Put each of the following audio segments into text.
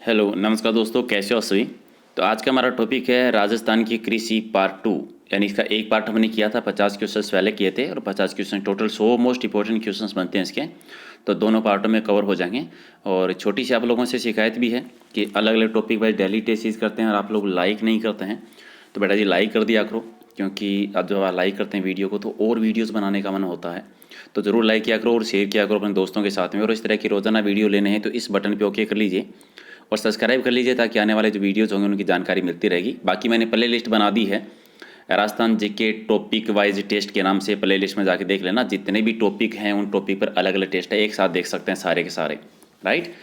Hello नमस्कार दोस्तों, कैसे हो सभी। तो आज का हमारा टॉपिक है राजस्थान की कृषि पार्ट 2। यानी इसका एक पार्ट हमने किया था, 50 क्वेश्चन पहले किए थे और 50 question total 100 most important question बनते हैं इसके। तो दोनों पार्टों में कवर हो जाएंगे। और छोटी सी आप लोगों से शिकायत भी है कि अलग अलग topic wise daily test series करते हैं और आप लोग लाइक नहीं करते हैं। तो बेटा जी लाइक कर दिया करो, क्योंकि अब जब आप लाइक करते हैं वीडियो को तो और वीडियोस बनाने का मन होता है। तो ज़रूर लाइक किया करो और शेयर किया करो अपने दोस्तों के साथ में। और इस तरह की रोज़ाना वीडियो लेने हैं तो इस बटन पे ओके कर लीजिए और सब्सक्राइब कर लीजिए, ताकि आने वाले जो वीडियोज़ होंगे उनकी जानकारी मिलती रहेगी। बाकी मैंने प्ले लिस्ट बना दी है, Rajasthan GK topic wise test के नाम से प्ले लिस्ट में जाके देख लेना। जितने भी टॉपिक हैं उन टॉपिक पर अलग अलग टेस्ट है, एक साथ देख सकते हैं सारे के सारे, राइट।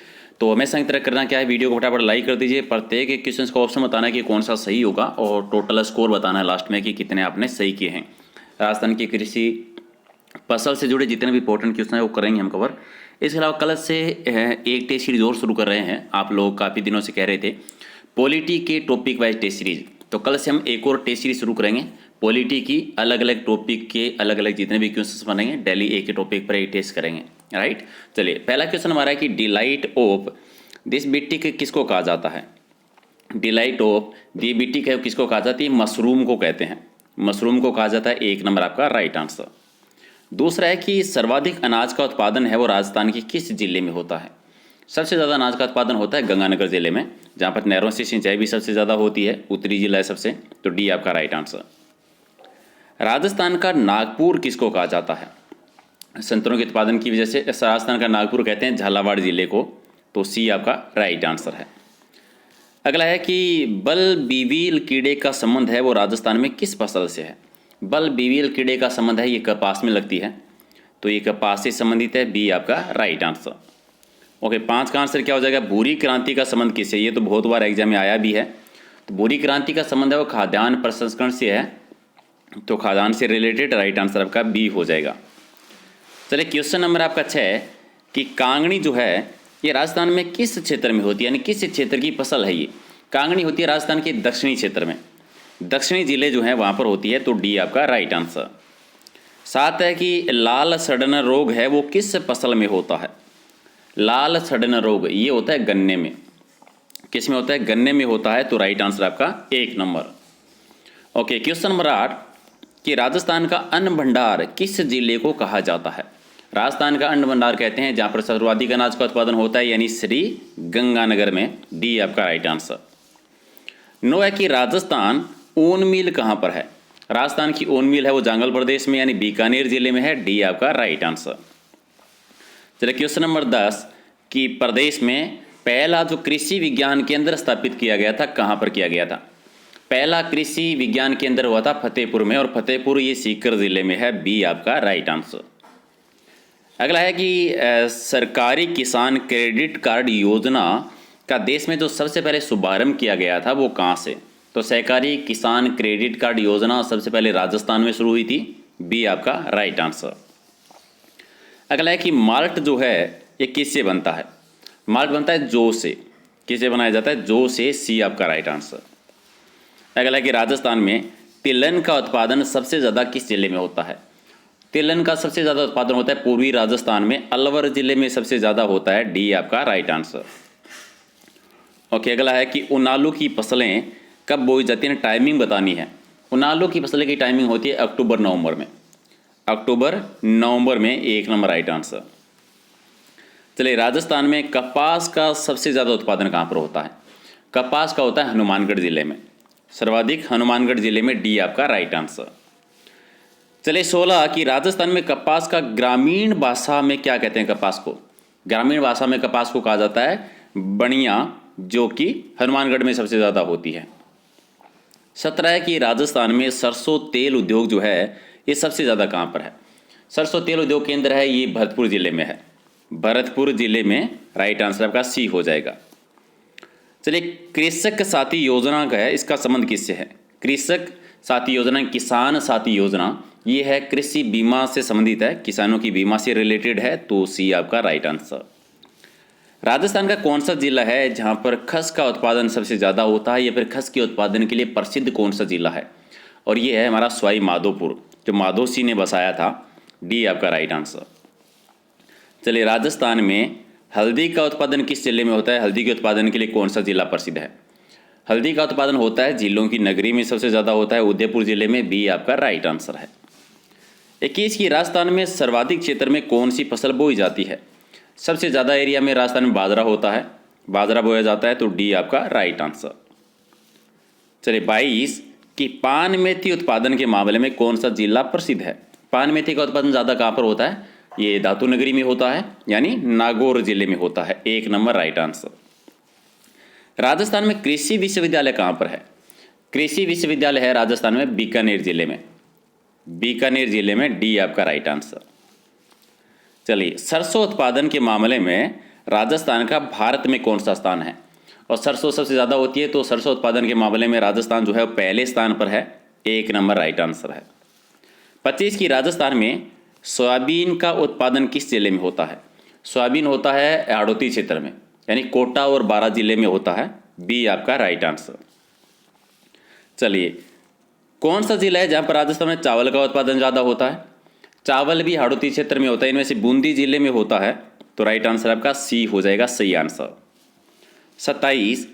तो हमेशा की तरह करना क्या है, वीडियो को फटाफट लाइक कर दीजिए। प्रत्येक एक क्वेश्चन का ऑप्शन बताना है कि कौन सा सही होगा और टोटल स्कोर बताना है लास्ट में कि कितने आपने सही किए हैं। राजस्थान की कृषि फसल से जुड़े जितने भी इंपॉर्टेंट क्वेश्चन है वो करेंगे हम कवर। इसके अलावा कल से एक टेस्ट सीरीज और शुरू कर रहे हैं। आप लोग काफ़ी दिनों से कह रहे थे पॉलिटी के टॉपिक वाइज टेस्ट सीरीज, तो कल से हम एक और टेस्ट सीरीज शुरू करेंगे। पॉलिटी की अलग अलग टॉपिक के अलग अलग जितने भी क्वेश्चन बनेंगे डेली एक ही टॉपिक पर एक टेस्ट करेंगे, राइट। चलिए पहला क्वेश्चन हमारा है कि डिलाइट ऑफ दिस बिटिक किसको कहा जाता है। डिलाइट ऑफ दी बिटिक है किसको कहा जाती है, मशरूम को कहते हैं। मशरूम को कहा जाता है, एक नंबर आपका राइट आंसर। दूसरा है कि सर्वाधिक अनाज का उत्पादन है वो राजस्थान के किस जिले में होता है। सबसे ज़्यादा अनाज का उत्पादन होता है गंगानगर जिले में, जहाँ पर नहरों से सिंचाई भी सबसे ज़्यादा होती है। उत्तरी जिला है सबसे, तो डी आपका राइट आंसर। राजस्थान का नागपुर किसको कहा जाता है। संतरों के उत्पादन की वजह से राजस्थान का नागपुर कहते हैं झालावाड़ जिले को, तो सी आपका राइट आंसर है। अगला है कि बल बीवील कीड़े का संबंध है वो राजस्थान में किस फसल से है। बल बीवील कीड़े का संबंध है, ये कपास में लगती है, तो ये कपास से संबंधित है, बी आपका राइट आंसर। ओके, 5 का आंसर क्या हो जाएगा, भूरी क्रांति का संबंध किससे। ये तो बहुत बार एग्जाम में आया भी है। तो भूरी क्रांति का संबंध है वो खाद्यान्न प्रसंस्करण से है, तो खाद्यान्न से रिलेटेड राइट आंसर आपका बी हो जाएगा। चलिए क्वेश्चन नंबर आपका 6 है कि कांगड़ी जो है ये राजस्थान में किस क्षेत्र में होती है, यानी किस क्षेत्र की फसल है ये। कांगड़ी होती है राजस्थान के दक्षिणी क्षेत्र में, दक्षिणी जिले जो हैं वहाँ पर होती है, तो डी आपका राइट आंसर। 7 है कि लाल सड़न रोग है वो किस फसल में होता है। लाल सड़न रोग ये होता है गन्ने में। किस में होता है, गन्ने में होता है, तो राइट आंसर आपका 1 नंबर। ओके, क्वेश्चन नंबर 8 कि राजस्थान का अन्न भंडार किस जिले को कहा जाता है। राजस्थान का अन्न भंडार कहते हैं जहाँ पर सर्वाधिक अनाज का उत्पादन होता है, यानी श्री गंगानगर में, डी आपका राइट आंसर। 9 है कि राजस्थान ओन मिल कहाँ पर है। राजस्थान की ओन मिल है वो जांगल प्रदेश में, यानी बीकानेर जिले में है, डी आपका राइट आंसर। चलिए क्वेश्चन नंबर 10 कि प्रदेश में पहला जो कृषि विज्ञान केंद्र स्थापित किया गया था कहाँ पर किया गया था। पहला कृषि विज्ञान केंद्र हुआ था फतेहपुर में, और फतेहपुर ये सीकर जिले में है, बी आपका राइट आंसर। अगला है कि सरकारी किसान क्रेडिट कार्ड योजना का देश में जो सबसे पहले शुभारंभ किया गया था वो कहाँ से। तो सहकारी किसान क्रेडिट कार्ड योजना सबसे पहले राजस्थान में शुरू हुई थी, बी आपका राइट आंसर। अगला है कि माल्ट जो है ये किससे बनता है। माल्ट बनता है जौ से। किससे बनाया जाता है, जौ से, सी आपका राइट आंसर। अगला है कि राजस्थान में तिलहन का उत्पादन सबसे ज़्यादा किस जिले में होता है। तिलहन का सबसे ज़्यादा उत्पादन होता है पूर्वी राजस्थान में, अलवर जिले में सबसे ज़्यादा होता है, डी आपका राइट आंसर। ओके, अगला है कि उनालू की फसलें कब बोई जाती है, टाइमिंग बतानी है। उनालू की फसलें की टाइमिंग होती है अक्टूबर नवंबर में, अक्टूबर नवंबर में, 1 नंबर राइट आंसर। चलिए राजस्थान में कपास का सबसे ज़्यादा उत्पादन कहाँ पर होता है। कपास का होता है हनुमानगढ़ जिले में, सर्वाधिक हनुमानगढ़ जिले में, डी आपका राइट आंसर। चलिए 16 कि राजस्थान में कपास का ग्रामीण भाषा में क्या कहते हैं। कपास को ग्रामीण भाषा में कपास को कहा जाता है बनिया, जो कि हनुमानगढ़ में सबसे ज़्यादा होती है। 17 है कि राजस्थान में सरसों तेल उद्योग जो है ये सबसे ज़्यादा कहाँ पर है। सरसों तेल उद्योग केंद्र है ये भरतपुर जिले में है, भरतपुर जिले में, राइट आंसर आपका सी हो जाएगा। चलिए कृषक साथी योजना का है, इसका संबंध किससे है। कृषक साथी योजना, किसान साथी योजना, ये है कृषि बीमा से संबंधित है, किसानों की बीमा से रिलेटेड है, तो सी आपका राइट आंसर। राजस्थान का कौन सा जिला है जहाँ पर खस का उत्पादन सबसे ज़्यादा होता है, या फिर खस के उत्पादन के लिए प्रसिद्ध कौन सा जिला है, और ये है हमारा सवाई माधोपुर, जो माधोसी ने बसाया था, डी आपका राइट आंसर। चलिए राजस्थान में हल्दी का उत्पादन किस जिले में होता है? हल्दी के उत्पादन के लिए कौन सा जिला प्रसिद्ध है? हल्दी का उत्पादन होता है झीलों की नगरी में सबसे ज़्यादा होता है, उदयपुर जिले में। बी आपका राइट आंसर है। 21 की राजस्थान में सर्वाधिक क्षेत्र में कौन सी फसल बोई जाती है? सबसे ज़्यादा एरिया में राजस्थान में बाजरा होता है, बाजरा बोया जाता है, तो डी आपका राइट आंसर। चलिए 22 कि पान मेथी उत्पादन के मामले में कौन सा जिला प्रसिद्ध है? पान मेथी का उत्पादन ज़्यादा कहाँ पर होता है? ये धातु नगरी में होता है, यानी नागौर जिले में होता है। 1 नंबर राइट आंसर। राजस्थान में कृषि विश्वविद्यालय कहाँ पर है? कृषि विश्वविद्यालय है राजस्थान में बीकानेर जिले में। बीकानेर जिले में, डी आपका राइट आंसर। चलिए सरसों उत्पादन के मामले में राजस्थान का भारत में कौन सा स्थान है? और सरसों सबसे ज़्यादा होती है, तो सरसों उत्पादन के मामले में राजस्थान जो है वो पहले स्थान पर है। 1 नंबर राइट आंसर है। 25 की राजस्थान में सोयाबीन का उत्पादन किस जिले में होता है? सोयाबीन होता है हाड़ौती क्षेत्र में, यानी कोटा और बारां जिले में होता है। बी आपका राइट आंसर। चलिए कौन सा जिला है जहाँ पर राजस्थान में चावल का उत्पादन ज़्यादा होता है? चावल भी हाड़ौती क्षेत्र में होता है, इनमें से बूंदी जिले में होता है, तो राइट आंसर आपका सी हो जाएगा सही आंसर। 27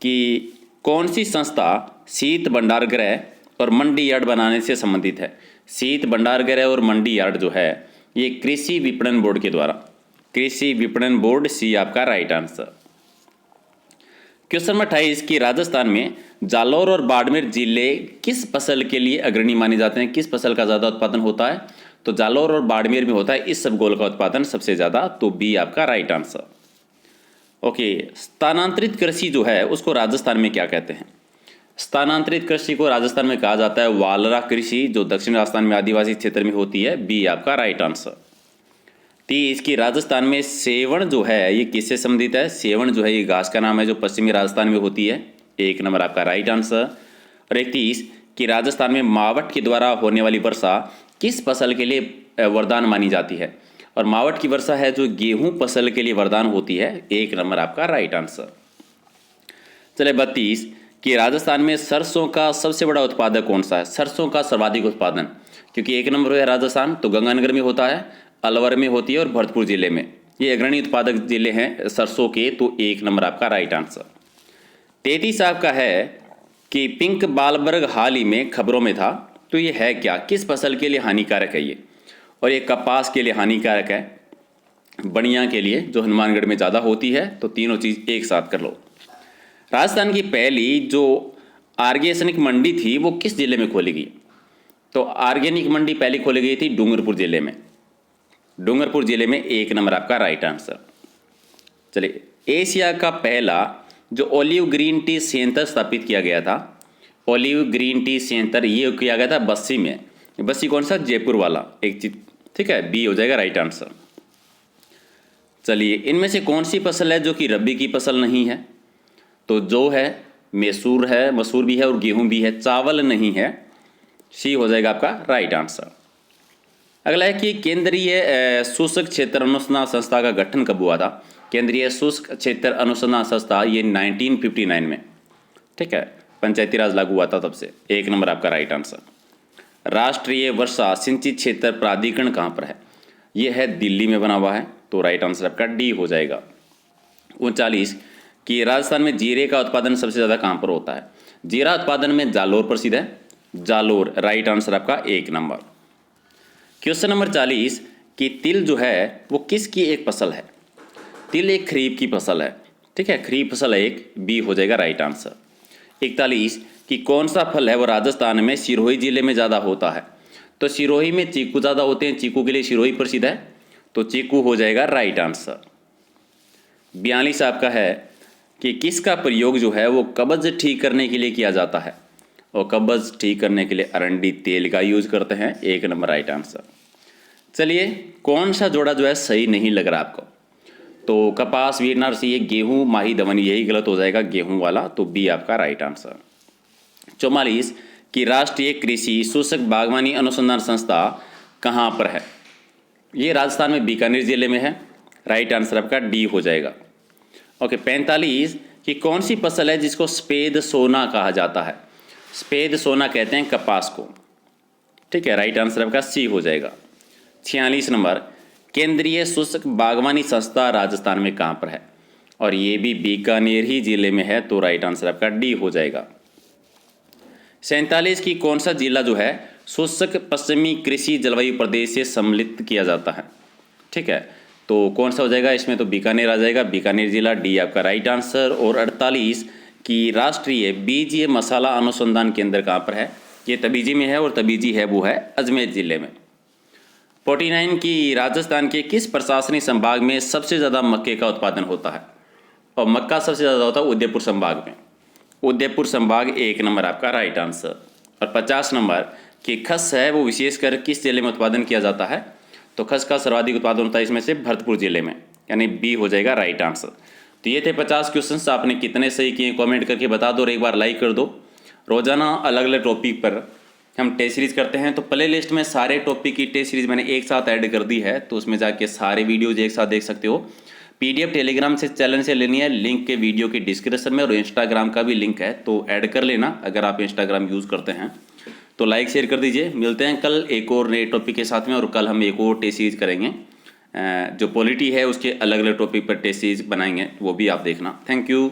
कि कौन सी संस्था शीत भंडारगृह और मंडी यार्ड बनाने से संबंधित है? शीत भंडारगृह और मंडी यार्ड जो है ये कृषि विपणन बोर्ड के द्वारा, कृषि विपणन बोर्ड, सी आपका राइट आंसर। क्वेश्चन नंबर 28 कि राजस्थान में जालौर और बाड़मेर जिले किस फसल के लिए अग्रणी माने जाते हैं? किस फसल का ज़्यादा उत्पादन होता है? तो जालौर और बाड़मेर में होता है इसबगोल का उत्पादन सबसे ज़्यादा, तो बी आपका राइट आंसर। ओके, स्थानांतरित कृषि जो है उसको राजस्थान में क्या कहते हैं? स्थानांतरित कृषि को राजस्थान में कहा जाता है वालरा कृषि, जो दक्षिण राजस्थान में आदिवासी क्षेत्र में होती है। बी आपका राइट आंसर। 30 की राजस्थान में सेवण जो है ये किससे संबंधित है? सेवण जो है ये घास का नाम है जो पश्चिमी राजस्थान में होती है। 1 नंबर आपका राइट आंसर। और 31 कि राजस्थान में मावठ के द्वारा होने वाली वर्षा किस फसल के लिए वरदान मानी जाती है? और मावठ की वर्षा है जो गेहूं फसल के लिए वरदान होती है। 1 नंबर आपका राइट आंसर। चले 32 कि राजस्थान में सरसों का सबसे बड़ा उत्पादक कौन सा है? सरसों का सर्वाधिक उत्पादन, क्योंकि 1 नंबर है राजस्थान, तो गंगानगर में होता है, अलवर में होती है और भरतपुर जिले में। ये अग्रणी उत्पादक जिले हैं सरसों के, तो 1 नंबर आपका राइट आंसर। 33 आपका है कि पिंक बालबर्ग हाल ही में खबरों में था, तो ये है क्या? किस फसल के लिए हानिकारक है ये? और ये कपास के लिए हानिकारक है, बनिया के लिए जो हनुमानगढ़ में ज़्यादा होती है, तो तीनों चीज़ एक साथ कर लो। राजस्थान की पहली जो ऑर्गेनिक मंडी थी वो किस जिले में खोली गई? तो ऑर्गेनिक मंडी पहली खोली गई थी डूंगरपुर जिले में। डूंगरपुर जिले में 1 नंबर आपका राइट आंसर। चलिए एशिया का पहला जो ओलिव ग्रीन टी सेंटर स्थापित किया गया था, ओलिव ग्रीन टी सेंटर ये किया गया था बस्सी में। बस्सी कौन सा? जयपुर वाला एक चीज, ठीक है, बी हो जाएगा राइट आंसर। चलिए इनमें से कौन सी फसल है जो कि रबी की फसल नहीं है? तो जो है मैसूर है, मसूर भी है और गेहूं भी है, चावल नहीं है। सी हो जाएगा आपका राइट आंसर। अगला है कि केंद्रीय शुष्क क्षेत्र अनुसंधान संस्था का गठन कब हुआ था? केंद्रीय शुष्क क्षेत्र अनुसंधान संस्था ये 1959 में, ठीक है, पंचायती राज लागू हुआ था तब से। 1 नंबर आपका राइट आंसर। राष्ट्रीय वर्षा सिंचित क्षेत्र प्राधिकरण कहाँ पर है? ये है दिल्ली में बना हुआ है, तो राइट आंसर आपका डी हो जाएगा। 39 कि राजस्थान में जीरे का उत्पादन सबसे ज़्यादा कहाँ पर होता है? जीरा उत्पादन में जालोर प्रसिद्ध है, जालोर, राइट आंसर आपका 1 नंबर। क्वेश्चन नंबर 40 कि तिल जो है वो किसकी एक फसल है? तिल एक खरीफ की फसल है, ठीक है, खरीफ फसल है एक, बी हो जाएगा राइट आंसर। 41 कि कौन सा फल है वो राजस्थान में सिरोही जिले में ज़्यादा होता है? तो सिरोही में चीकू ज़्यादा होते हैं, चीकू के लिए सिरोही प्रसिद्ध है, तो चीकू हो जाएगा राइट आंसर। 42 आपका है कि किसका प्रयोग जो है वो कब्ज ठीक करने के लिए किया जाता है? और कब्ज ठीक करने के लिए अरंडी तेल का यूज करते हैं। 1 नंबर राइट आंसर। चलिए कौन सा जोड़ा जो है सही नहीं लग रहा आपको? तो कपास वीरनार से ये गेहूं माही धवन, यही गलत हो जाएगा गेहूं वाला, तो बी आपका राइट आंसर। 44 कि राष्ट्रीय कृषि शुष्क बागवानी अनुसंधान संस्था कहाँ पर है? ये राजस्थान में बीकानेर जिले में है, राइट आंसर आपका डी हो जाएगा। ओके 45 कि कौन सी फसल है जिसको सफ़ेद सोना कहा जाता है? सफ़ेद सोना कहते हैं कपास को, ठीक है, राइट आंसर आपका सी हो जाएगा। 46 नंबर केंद्रीय शुष्क बागवानी संस्था राजस्थान में कहाँ पर है? और ये भी बीकानेर ही जिले में है, तो राइट आंसर आपका डी हो जाएगा। 47 की कौन सा जिला जो है शुष्क पश्चिमी कृषि जलवायु प्रदेश से सम्मिलित किया जाता है? ठीक है, तो कौन सा हो जाएगा इसमें? तो बीकानेर आ जाएगा, बीकानेर जिला, डी आपका राइट आंसर। और 48 की राष्ट्रीय बीजीय मसाला अनुसंधान केंद्र कहाँ पर है? ये तबीजी में है, और तबीजी है वो है अजमेर जिले में। 49 की राजस्थान के किस प्रशासनिक संभाग में सबसे ज़्यादा मक्के का उत्पादन होता है? और मक्का सबसे ज़्यादा होता है उदयपुर संभाग में। उदयपुर संभाग 1 नंबर आपका राइट आंसर। और 50 नंबर कि खस है वो विशेषकर किस जिले में उत्पादन किया जाता है? तो खस का सर्वाधिक उत्पादन होता है इसमें से भरतपुर जिले में, यानी बी हो जाएगा राइट आंसर। तो ये थे 50 क्वेश्चंस। आपने कितने सही किए कमेंट करके बता दो, और एक बार लाइक कर दो। रोजाना अलग अलग टॉपिक पर हम टेस्ट सीरीज करते हैं, तो प्ले लिस्ट में सारे टॉपिक की टेस्ट सीरीज मैंने एक साथ ऐड कर दी है, तो उसमें जाके सारे वीडियोज एक साथ देख सकते हो। PDF टेलीग्राम से चैनल से लेनी है, लिंक के वीडियो की डिस्क्रिप्शन में, और इंस्टाग्राम का भी लिंक है, तो ऐड कर लेना अगर आप इंस्टाग्राम यूज़ करते हैं। तो लाइक शेयर कर दीजिए। मिलते हैं कल एक और नए टॉपिक के साथ में, और कल हम एक और टेस्ट सीरीज करेंगे जो पॉलिटी है उसके अलग अलग टॉपिक पर टेस्ट सीरीज बनाएंगे, वो भी आप देखना। Thank you.